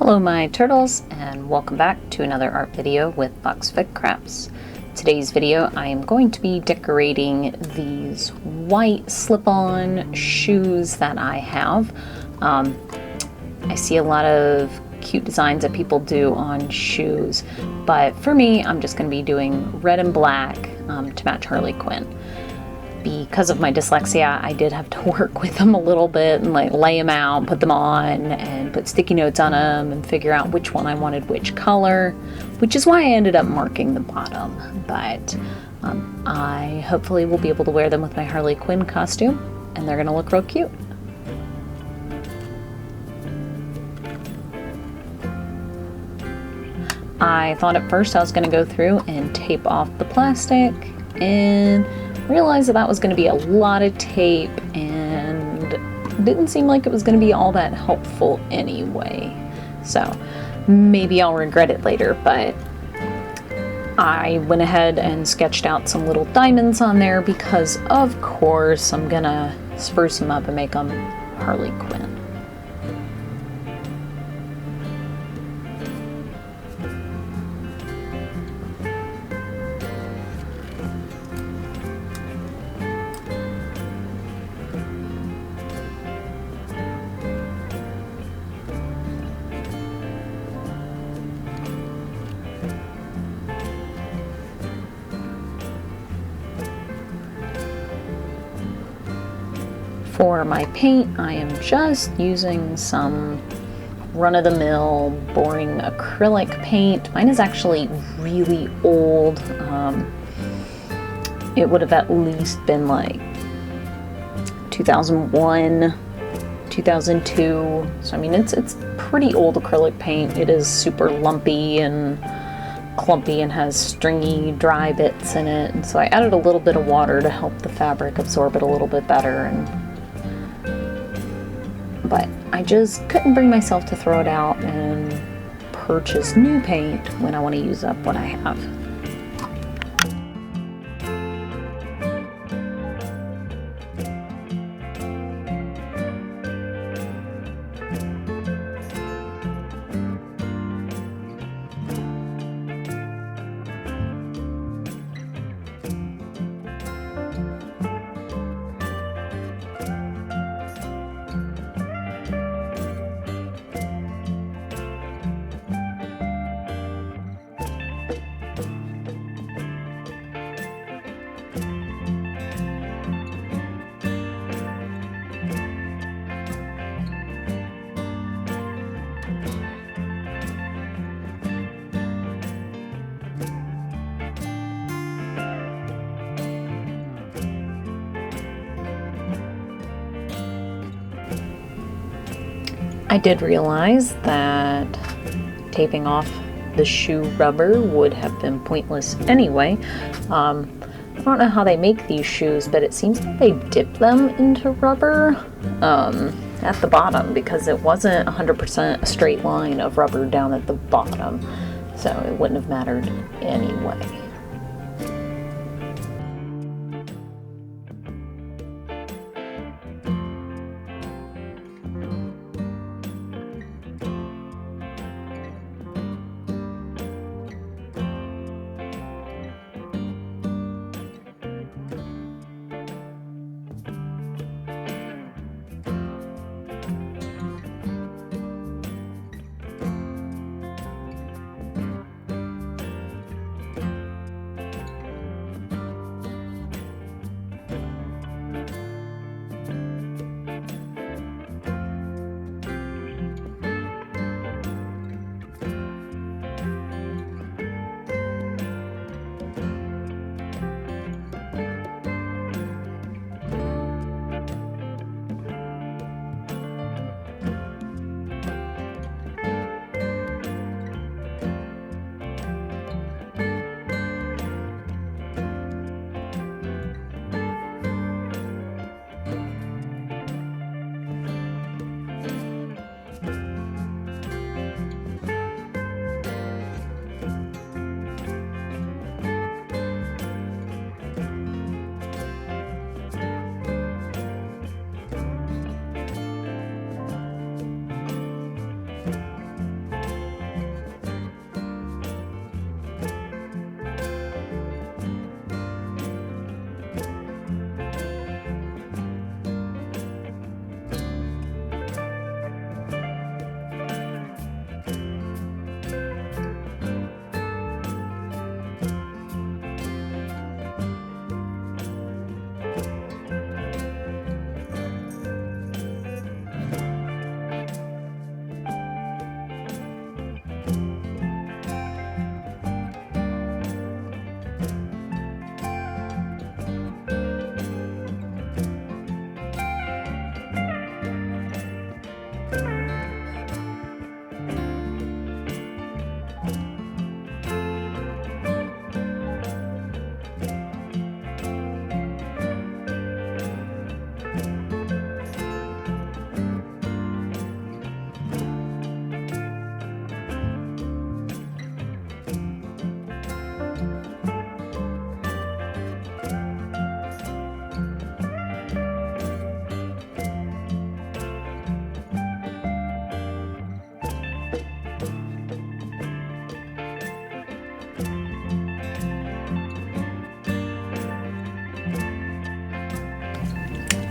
Hello my turtles, and welcome back to another art video with Foxfed Crafts. Today's video I am going to be decorating these white slip-on shoes that I have. I see a lot of cute designs that people do on shoes, but for me I'm just going to be doing red and black to match Harley Quinn. Because of my dyslexia, I did have to work with them a little bit and like lay them out, put them on, and put sticky notes on them and figure out which one I wanted which color, which is why I ended up marking the bottom. But I hopefully will be able to wear them with my Harley Quinn costume, and they're going to look real cute. I thought at first I was going to go through and tape off the plastic, and realized that was going to be a lot of tape and didn't seem like it was going to be all that helpful anyway. So maybe I'll regret it later, but I went ahead and sketched out some little diamonds on there because of course I'm gonna spruce them up and make them Harley Quinn. For my paint, I am just using some run-of-the-mill boring acrylic paint. Mine is actually really old. It would have at least been like 2001, 2002. So I mean, it's pretty old acrylic paint. It is super lumpy and clumpy and has stringy, dry bits in it. And so I added a little bit of water to help the fabric absorb it a little bit better. But I just couldn't bring myself to throw it out and purchase new paint when I want to use up what I have. I did realize that taping off the shoe rubber would have been pointless anyway. I don't know how they make these shoes, but it seems like they dip them into rubber at the bottom because it wasn't 100% a straight line of rubber down at the bottom, so it wouldn't have mattered anyway.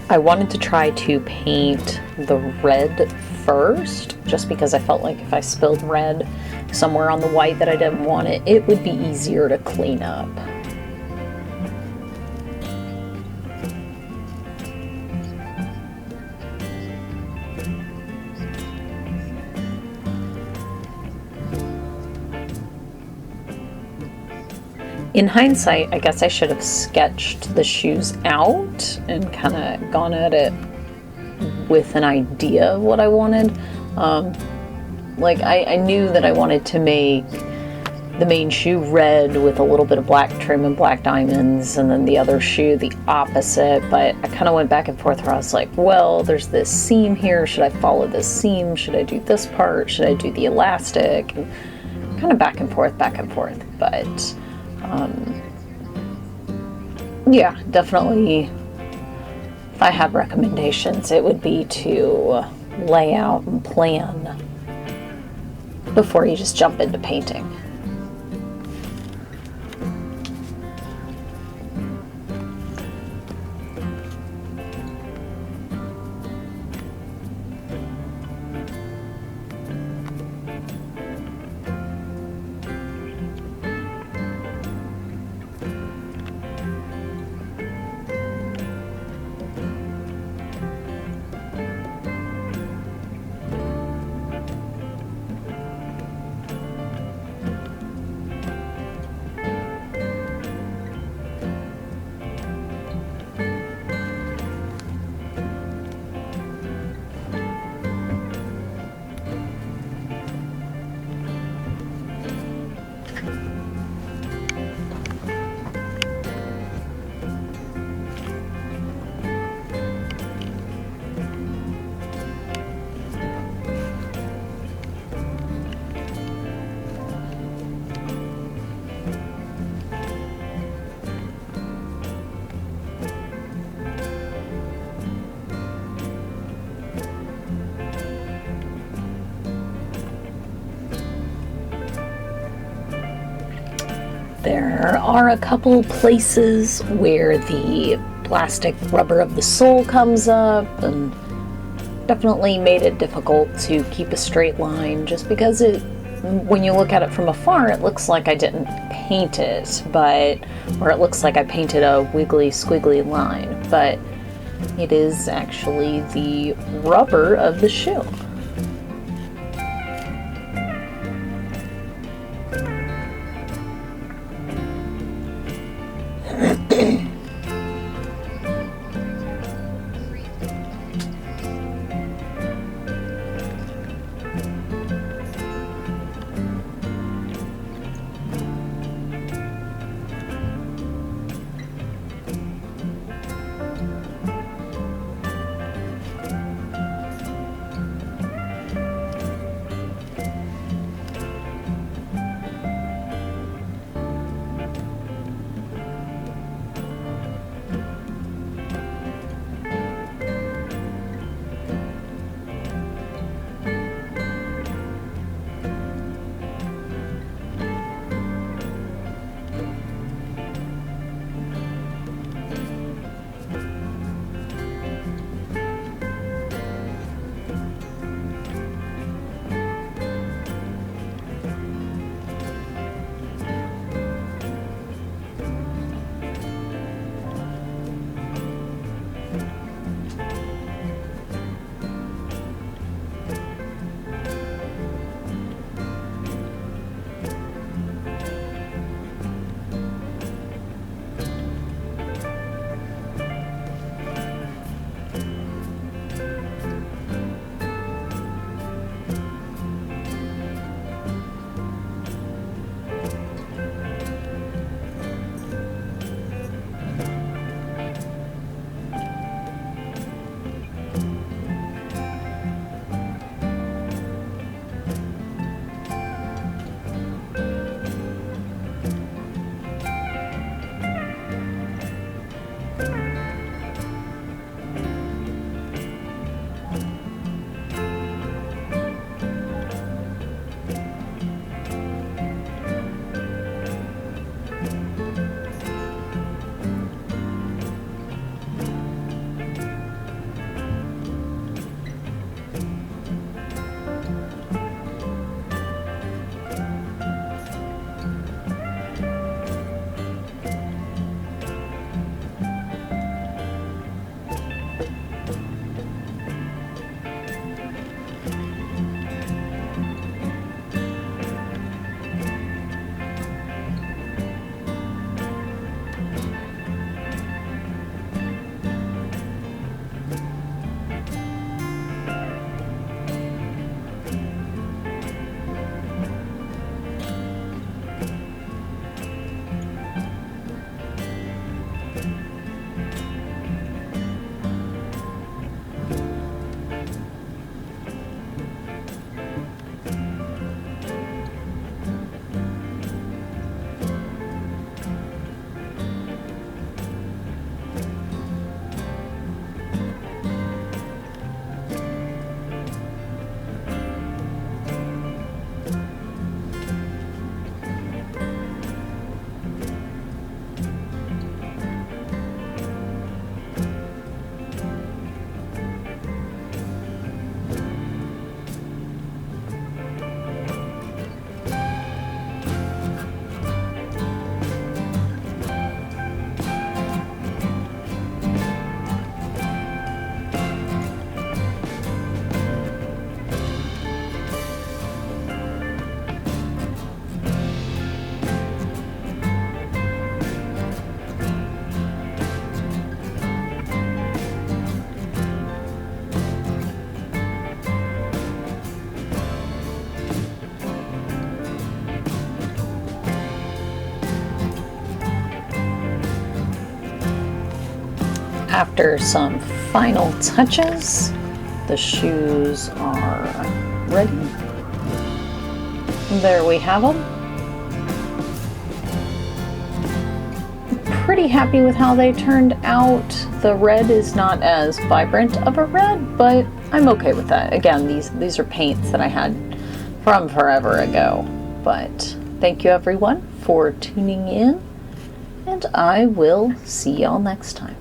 I wanted to try to paint the red first, just because I felt like if I spilled red somewhere on the white that I didn't want it, it would be easier to clean up. In hindsight, I guess I should have sketched the shoes out and kind of gone at it with an idea of what I wanted. Like I knew that I wanted to make the main shoe red with a little bit of black trim and black diamonds, and then the other shoe the opposite, but I kind of went back and forth where I was like, well, there's this seam here, should I follow this seam, should I do this part, should I do the elastic, and kind of back and forth, but yeah, definitely if I have recommendations, it would be to lay out and plan before you just jump into painting. There are a couple places where the plastic rubber of the sole comes up, and definitely made it difficult to keep a straight line, just because when you look at it from afar, it looks like I didn't paint it, or it looks like I painted a wiggly squiggly line, but it is actually the rubber of the shoe. after some final touches, the shoes are ready. There we have them. Pretty happy with how they turned out. The red is not as vibrant of a red, but I'm okay with that. Again, these are paints that I had from forever ago. But thank you everyone for tuning in, and I will see y'all next time.